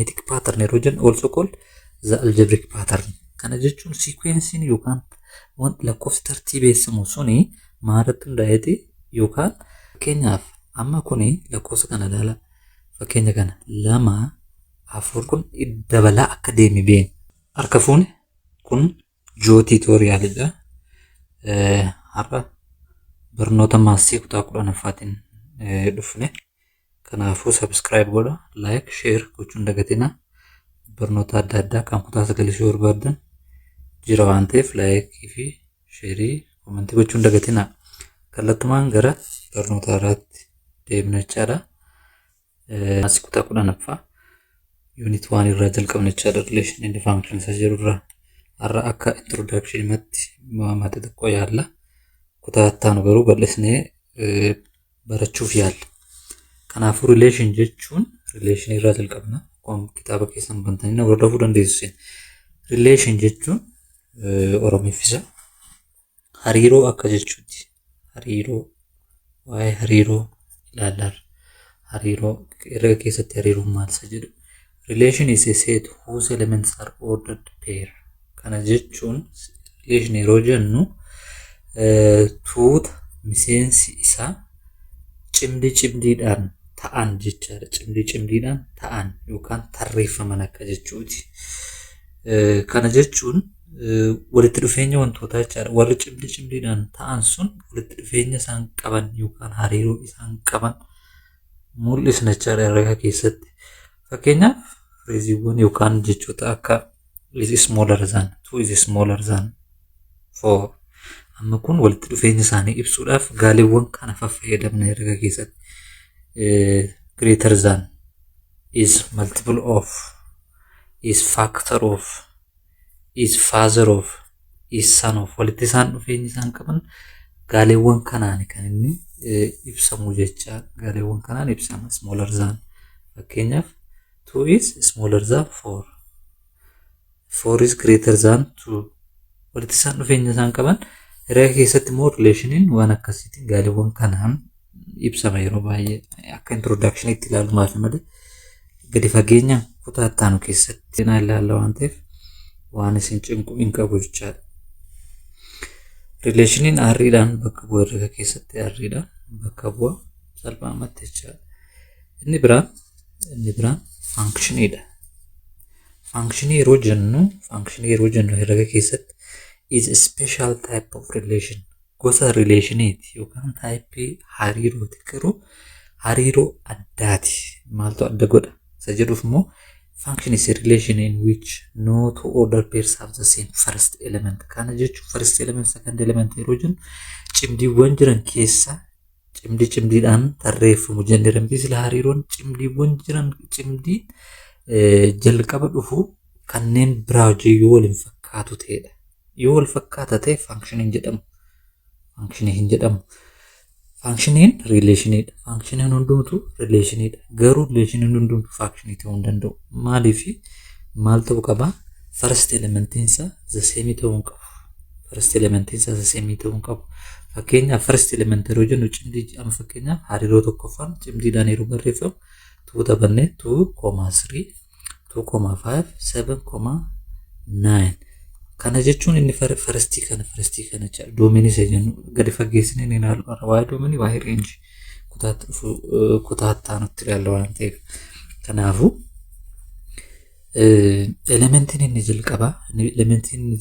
arithmetic pattern yeroo jennu also called the algebraic pattern. Kana jechuun sequencing yookaan wanti lakkoofsi tartiibeessamu suni maalirratti hundaa'eeti yookaan fakkeenyaaf amma kuni lakkoofsa kana ilaala. Fakkeenya kana 2 4 kun dabalaa akka deemi been. Harka fuuni kun joo tiitoriyaalidha. Har'a barnoota maassii kutaa 10ffaatiin dhufne. Kanaafuu subscribe godha, like, share gochuun dagatina. Barnoota adda addaa kan kutaa 9 barbaadan jira waan ta'eef like fi share comment gochuun dagatina. Kallattumaan gara barnoota irratti deemna jechaadha. Maassii kutaa 10ffaa unit 1 irraa jalqabna jechaadha. Relation and functions jedhurraa har'a akka introduction matti mata xiqqoo yaalla. Kutaa ittaanu garuu bal'isnee barachuuf yaalla. Kanaafuu relation jechuun relation irraa jalqabna. Kitaaba keessan bantanii hordofuu dandeessu. Relation jechuun Oromiffisa hariiroo akka jechuuti. Hariiroo waa'ee hariiroo ilaallaa. Hariiroo erga keessatti hariiroo maal isa jedhu. Relation is a set whose elements are ordered pair. Kana jechuun relation yeroo jennu tuuta miseensi isaa cimdiidhaan ta'an jechaadha. Cimdiidhaan ta'an yookaan tarreeffaman akka jechuuti. Kana jechuun walitti dhufeenya wantootaa jechaadha. Warri cimdiidhaan ta'an sun walitti dhufeenya isaan qaban yookaan hariiroo isaan qaban mul'isna jechaadha herrega keessatti. Fakkeenyaaf fireeziiwwan yookaan jechoota akka is smaller than, 2 is smaller than 4. Amma kun walitti dhufeenya isaanii ibsuudhaaf gaaleewwan kana fayyadamna herrega keessatti. Greater than, is multiple of, is factor of, is father of, is son of. Walitti isaan dhufeenyi isaan qaban gaaleewwan kanaan kan inni ibsamu jecha. Gaaleewwan kanaan ibsama. Smaller than fakkeenyaaf 2 is smaller than 4. 4 is greater than 2. Walitti isaan dhufeenya isaan qaban herrega keessatti immoo relationiin waan akkasiitiin gaaleewwan kanaan ibsama yeroo baay'ee akka introduction itti ilaalumaaf malee gadi fageenya kutaa ittaanu keessatti na ilaalla waan ta'eef waan isin cinqu hin qabu jechaadha. Relationiin arriidhaan bakka bu'a herrega keessatti arriidhaan bakka bu'a salphaamatti jechaadha. Inni biraan functioniidha. Functionii yeroo jennu herrega keessatti is a special type of relation. Gosa relationiiti yookaan type hariirooti garuu hariiroo addaati. Maaltu adda godha? Isa jedhuuf immoo function is a relation in which no two order pairs have the same first element. Kana jechuun first element second element yeroo jennu cimdiiwwan jiran keessa cimdiidhaan tarreeffamu jenneeran bisila hariiroon cimdiiwwan jiran cimdii jalqaba dhufu kanneen biraa hojii yoo waliin fakkaatu ta'edha. Yoo wal fakkaata ta'e functioning jedhamu. Functioning relationidha. Functioning hundumtu relationidha. Garuu relationiin hundumtu functioning ta'uu hin danda'u. Maaliif maal ta'uu qaba? First elementiin isaa the same ta'uu qabu. Fakkeenyaaf first element yeroo jennu cimdii amma fakkeenyaaf hariiroo tokkoffaan cimdiidhaan yeroo barreeffamu 2 tapannee 2,3 2,5 7,9. Kana jechuun inni farstii kana jecha doominii isa jennu gadi fageessine ni ilaalu. Waa'ee doominii waa'ee range kutaa ittaanutti ilaalla waan ta'eef. Kanaafuu elementiin inni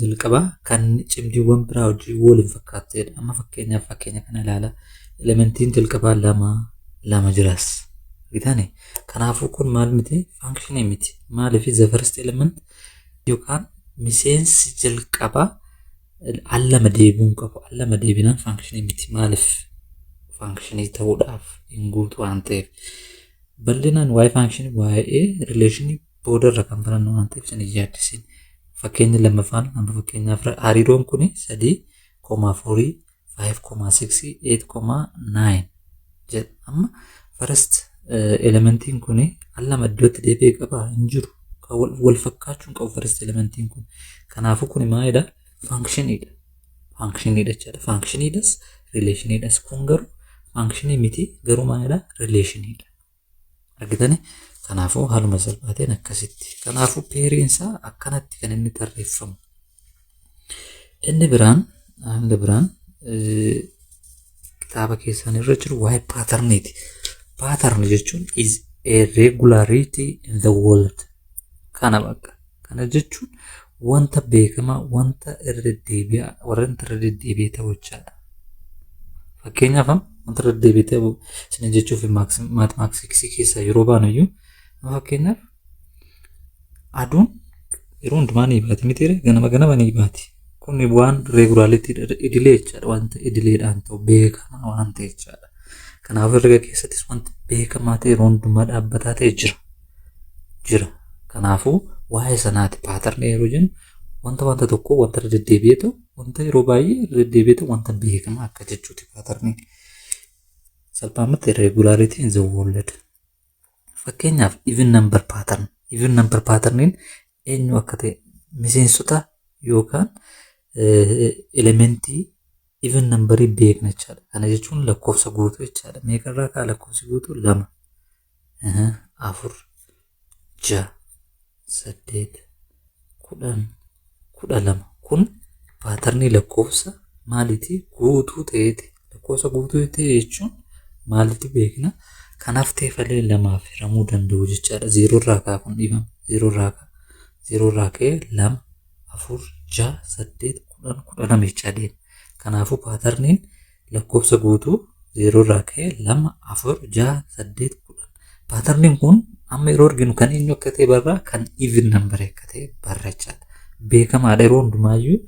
jalqabaa kan cimdiiwwan biraa hojii waliin fakkaatedha. Amma fakkeenya kana ilaala. Elementiin jalqabaa lama jiras. Argitanii? Kanaafuu kun maal miti? Functionii miti. Maaliif the first element yookaan miseensi jalqabaa allama deebi'uun qabu. Allama deebinaan functionii miti. Maaliif functionii ta'uudhaaf hin guutu waan ta'eef. Bal'inaan waa'ee functionii waa'ee relationii boodarra kan barannu waan ta'eef isin yaaddisin. Fakkeenya lammaffaan amma fakkeenyaaf hariiroon kuni 3,4 5,6 8,9 jedha. Amma first elementiin kuni allama iddootti deebi'ee qaba hin jiru. Wal fakkaachuun qabu first elementiin kun. Kanaafuu kuni maalidha? Functionidha. Jechaadha. Functioniidhas relationiidhas kun garuu functionii miti garuu maalidha? Relationidha. Argitanii? Kanaafuu haaluma salphaatiin akkasitti. Kanaafuu peeriinsaa akkanatti kan inni tarreeffamu. Inni biraan kitaaba keessaan irra jiru waa'ee paatarniiti. Pattern jechuun is a regularity in the world. Kana bakka. Kana jechuun wanta beekamaa, wanta irra deddeebi'ee ta'uu jechaadha. Fakkeenyaaf wanta irra deddeebi'ee ta'uu isin jechuuf maatimaatiksii keessaa yeroo baanayyuu fakkeenyaaf aduun yeroo hundumaa ni baati miti ganama ni baati. Kun waan regularity idilee jechaadha. Wanta idileedhaan ta'u beekamaa waan ta'e jechaadha. Kanaaf herrega keessattis wanti beekamaa ta'e yeroo hundumaa dhaabbataa ta'e jira. Kanaafuu waa'ee sanaati paatarnii yeroo jennu wanta tokko wanta irra deddeebi'ee ta'u wanta yeroo baay'ee irra deddeebi'ee ta'u wanta beekamaa akka jechuuti paatarnii. Salphaamatti regularity in the world. Fakkeenyaaf even number pattern. Even number patternniin eenyu akka ta'e miseensota yookaan elementii even numberii beekna jechaadha. Kana jechuun lakkoofsa guutuu jechaadha. Meeqarraa kaa lakkoofsi guutuu 2, 4, 6, 8, 10, 12. Kun paatarnii lakkoofsa maaliiti? Guutuu ta'eeti. Lakkoofsa guutuu ta'e jechuun maaliiti beekna? Kanaaf teefalee 2 hiramuu danda'u jechaadha. 0 irraa kaa kun dhiifama. 0 irraa ka'ee 2, 4, 6, 8, 10, 12 jechaadha. Kanaafuu paatarniin lakkoofsa guutuu 0 irraa ka'ee 2, 4, 6, 8, 10. Paatarniin kun amma yeroo arginu kan eenyu akka ta'e barraa kan even number akka ta'e barra jechaadha. Beekamaadha yeroo hundumaayyuu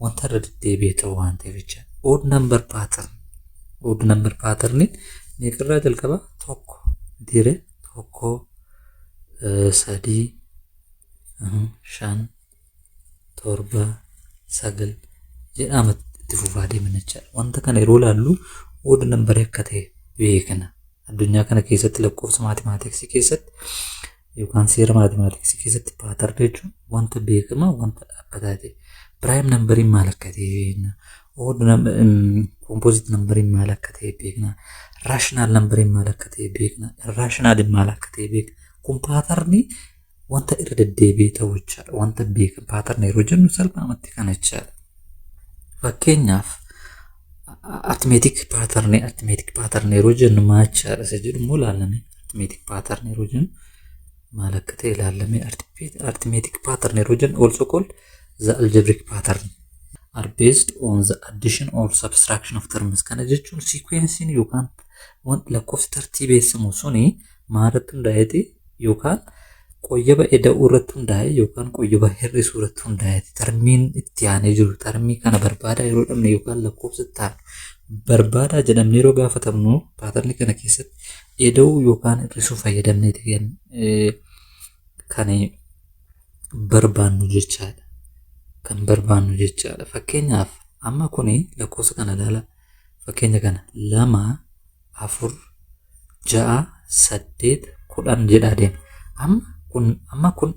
wanta irra deddeebi'ee ta'u waan ta'eef jechaadha. Odd number patternniin meeqarraa jalqaba? 1, 3, 5, 7, 9 jedhama itti fufaa deeman jechaadha. Wanta kana yeroo ilaallu odd number akka ta'e beekna. Addunyaa kana keessatti lakkoofsa maatimaatiksii keessatti yookaan seera maatimaatiksii keessatti paatarnii jechuun wanta beekamaa wanta dhaabbataa ta'e. Prime numberiin maal akka ta'e beekna. Odd composite numberiin maal akka ta'e beekna. Rational numberiin maal akka ta'e beekna. Irrationaliin maal akka ta'e beekna. Kun paatarnii wanta irra deddeebi'ee ta'uu jechaadha. Wanta beekamu paatarnii yeroo jennu salphaamatti kana jechaadha. Fakkeenyaaf arithmetic pattern yeroo jennu maal jechaadha isa jedhu immoo ilaalame. Arithmetic pattern yeroo jennu maal akka ta'e ilaalame. Arithmetic pattern yeroo jennu also called the algebraic pattern are based on the addition or subtraction of terms. Kana jechuun sequencein yookaan wanti lakkoofsi tartiibeessamu suni maalirratti hundaa'eeti yookaan qoyyaba eda'uu irratti hundaa'e yookaan qoyyaba hir'isuu irratti hundaa'e tarmiin itti aanee jiru tarmii kana barbaada yeroo dhabne yookaan lakkoofsa itti aanu barbaada jedhamne yeroo gaafatamnu paatarnii kana keessatti eda'uu yookaan hir'isuu fayyadamneeti kan barbaannu jechaadha. Fakkeenyaaf amma kuni lakkoofsa kana ilaala. Fakkeenya kana 2, 4, 6, 8, 10 jedhaa deema. Amma kun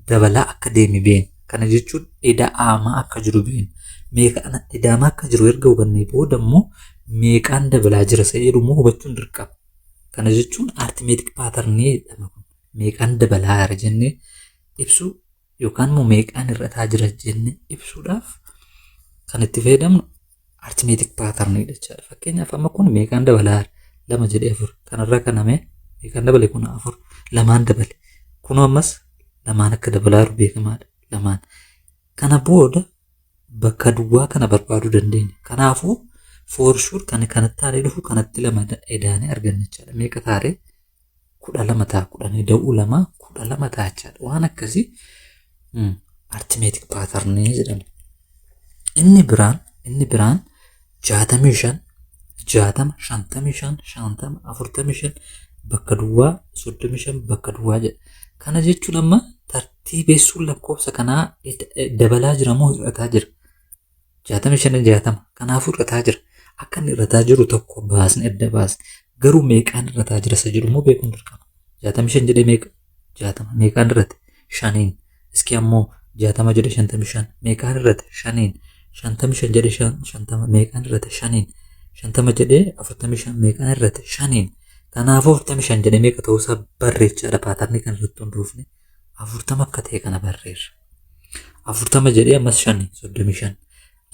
dabalaa akka deemi beekna. Kana jechuun ida'aamaa akka jiru beekna. Meeqaan ida'aamaa akka jiru erga hubannee booda immoo meeqaan dabalaa jira isa jedhu immoo hubachuun dirqama. Kana jechuun arithmetic patternii jedhama kun. Meeqaan dabalaa jira jennee ibsuu yookaan immoo meeqaan hir'ataa jira jennee ibsuudhaaf kan itti fayyadamnu arithmetic patternii jechaadha. Fakkeenyaaf amma kun meeqaan dabalaa 2 jedhee 4 kanarraa kaname meeqaan dabale kun 4 2 dabale. Kun ammas 2 akka dabalaa jiru beekamaadha. 2 kana booda bakka duwwaa kana barbaaduu dandeenya. Kanaafuu for sure kanatti taaree dhufu kanatti 2 edaanee arganna jechaadha. Meeqa taaree 12 ta'a. 10 da'uu 2 12 ta'a jechaadha. Waan akkasii arithmetic patternii jedhama. Inni biraan 65 60 55 50 45 bakka duwwaa 35 bakka duwwaa jedha. Kana jechuun amma tartiibeessuun lakkoofsa kanaa dabalaa jira moo hir'ataa jira? 65 kanaafuu hir'ataa jira. Akka inni hir'ataa jiru tokko baasne adda baasne. Garuu meeqaan hir'ataa jira isa jedhu immoo beekuun dirqama. 65 jedhee meeqa? 60 meeqaan hir'ate? 5. Iski ammoo 60 jedhee 55 meeqaan hir'ate? 5. 55 jedhee 50 meeqaan hir'ate? 5. 50 jedhee 45 meeqaan hir'ate? 5. Kanaafuu 45 jedhee meeqa ta'uu isaa barreechaadha paatarnii kan irratti hundoofne 40 akka ta'e kana barreessa. 40 jedhee ammas 5 35.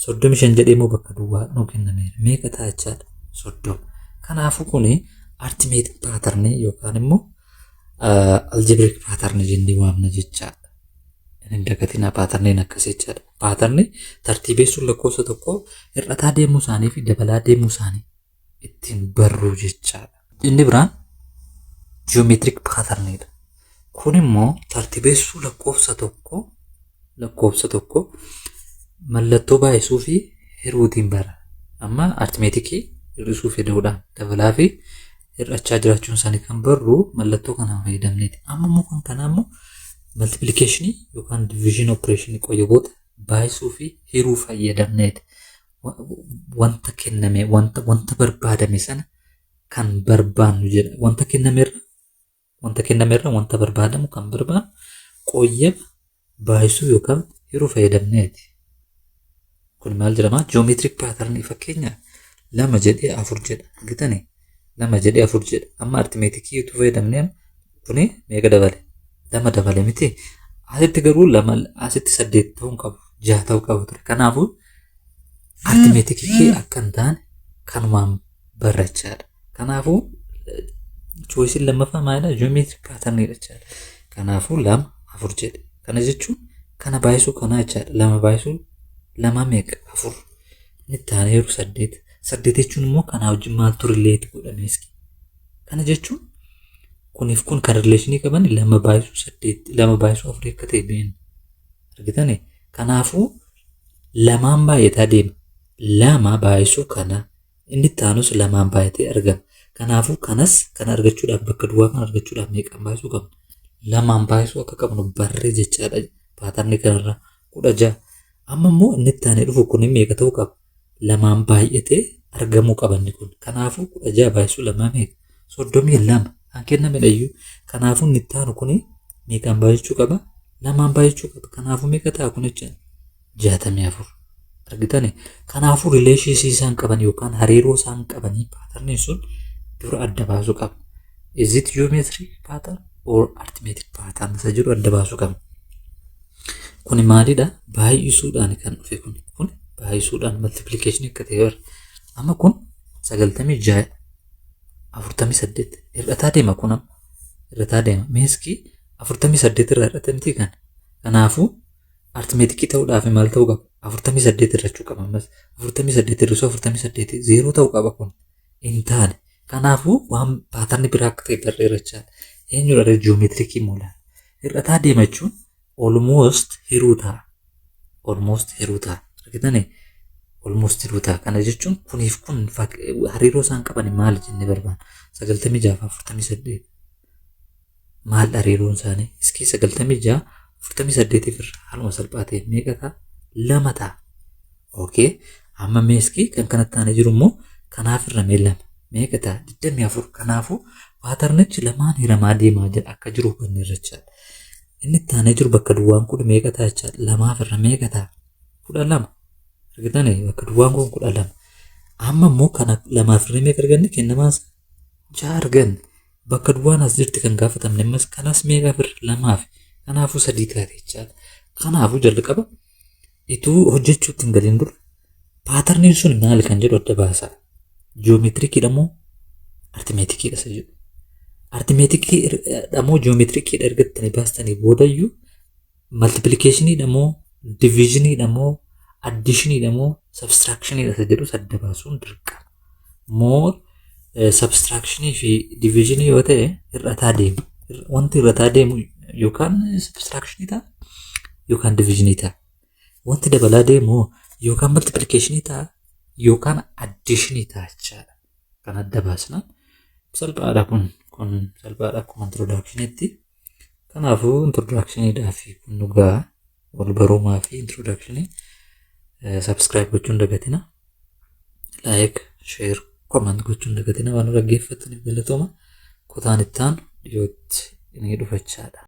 35 jedhee immoo bakka duwwaa nu kennameera. Meeqa ta'a jechaadha? 30. Kanaafuu kuni artimeetik paatarnii yookaan immoo aljebriik paatarnii jennee waamna jechaadha. Inni dagatinaa paatarniin akkas jechaadha. Paatarnii tartiibeessuun lakkoofsa tokko hir'ataa deemuu isaanii fi dabalaa deemuu isaanii ittiin barruu jechaadha. Inni biraan ji'oomeetirik paatarniidha. Kun immoo tartiibeessuu lakkoofsa tokko mallattoo baay'isuu fi hiruutiin bara. Amma artimeetikii hir'isuu fedhuudhaan dabalaa fi hir'achaa jiraachuun isaanii kan barru mallattoo kanaan fayyadamneeti. Amma immoo kan kanaa immoo multiplicationii yookaan division operation qoyyoboota baay'isuu fi hiruu fayyadamneeti. Wanta kenname wanta barbaadame sana kan barbaannu jedha. Wanta kennamerra wanta barbaadamu kan barbaannu qoyyaba baay'isuu yookaan hiruu fayyadamneeti. Kun maal jedhama? Ji'oomeetirik paatarnii fakkeenya 2 jedhee 4 jedha. Argitanii? 2 jedhee 4 jedha. Amma artimeetikii utuu fayyadamnee kuni meeqa dabale? 2 dabale miti. Asitti garuu 2 asitti 8 ta'uu qabu. 6 ta'uu qabu ture. Kanaafuu artimeetikii akka hin taane kanumaan barreechaadha. Kanaafuu choisiin lammaffaa maalidha? Ji'oomeetirik paatarniidha jechaadha. Kanaafuu 2 4 jedhe. Kana jechuun kana baay'isuu kanaa jechaadha. 2 baay'isuu 2 meeqa? 4. Inni taaneeru 8. 8 jechuun immoo kanaa wajjin maaltu rileeti godhamees. Kana jechuun kuniif kun kan rileeshinii qaban 2 baay'isuu 8 2 baay'isuu 4 akka ta'e beekna. Argitanii? Kanaafuu 2 baay'ataa deema. 2 baay'isuu kana inni taanus 2 baay'atee argama. Kanaafuu kanas kan argachuudhaaf bakka duwwaa kan argachuudhaaf meeqaan baay'isuu qabna? 2 baay'isuu akka qabnu barree jechaadha. Paatarnii kanarraa 16. Amma immoo inni taanee dhufu kun meeqa ta'uu qaba? 2 baay'atee argamuu qabanni kun. Kanaafuu 16 baay'isuu 2 meeqa? 32. Kan kennamedha iyyuu. Kanaafuu inni taanu kun meeqaan baay'achuu qaba? 2 baay'achuu qaba. Kanaafuu meeqa ta'a kun jechuudha? 64. Argitanii? Kanaafuu rileeshiisii isaan qaban yookaan hariiroo isaan qabanii paatarniin sun dura adda baasuu qaba. Is it geometric pattern or arithmetic pattern? Isa jedhu adda baasuu qaba. Kun maalidha? Baay'isuudhaan kan dhufe kun. Kun baay'isuudhaan multiplication akka ta'e bara. Amma kun 96 48 hir'ataa deema kun amma. Hir'ataa deema. Meeskii 48 irraa hir'ate miti kan. Kanaafuu arithmeetikii ta'uudhaaf maal ta'uu qaba? 48 irrachuu qaba ammas. 48 irrisuu 48 0 ta'uu qaba kun. Hin taane. Kanaafuu waan paatarni biraa akka ta'e barreeffachaa. Eenyudha ji'oomeetirikii moola. Hir'ataa deema jechuun almost hiruu ta'a. Almost hiruu ta'a. Argitanii? Almost hiruu ta'a. Kana jechuun kuniif kun hariiroo isaan qaban maal jennee barbaanna? 96 48. Maal hariiroon isaanii? Iskii 96 48 irra haaluma salphaa ta'e meeqa ta'a? 2 ta'a. Okay. Amma meeskii kan kanatti aanee jiru immoo kanaaf irra mee 2. Meeqa ta'a? 24. Kanaafuu paatarnichi lamaan hiramaa deemaa jira akka jiru hubannee jechaadha. Inni taanee jiru bakka duwwaan kun meeqa ta'a jechaadha? 2 irra meeqa ta'a? 12. Argitanii? Bakka duwwaan kun 12. Amma immoo kana 2 irra meeqa arganne kennamaas? 6 arganne. Bakka duwwaan as jirti kan gaafatamne ammas kanas meeqa irra 2. Kanaafuu 3 taate jechaadha. Kanaafuu jalqaba ituu hojjechuutti hin galiin dura paatarniin sun maal kan jedhu adda baasaa. Ji'oomeetirikiidha moo arithmeetikiidha isa jedhu. Arithmeetikiidha moo ji'oomeetirikiidha ergattanii baastanii boodayyuu multiplicationidha moo divisionidha moo additioniidha moo subtractionidha isa jedhu adda baasuun dirqama. More subtractionii fi divisionii yoo ta'e hir'ataa deema. Wanti hir'ataa deemu yookaan subtractionii ta'a yookaan divisionii ta'a. Wanti dabalaa deemu yookaan multiplicationii ta'a yookaan additionii ta'a jechaadha. Kan adda baasnaan salphaadha kun salphaadha akkuma introductionitti. Kanaafuu introductioniidhaaf kun dhugaa wal baruumaa fi introductionii subscribe gochuun dagatina. Like, share, comment gochuun dagatina waan dhaggeeffattaniif galatooma. Kutaan itti aanu dhiyootti inni dhufachaadha.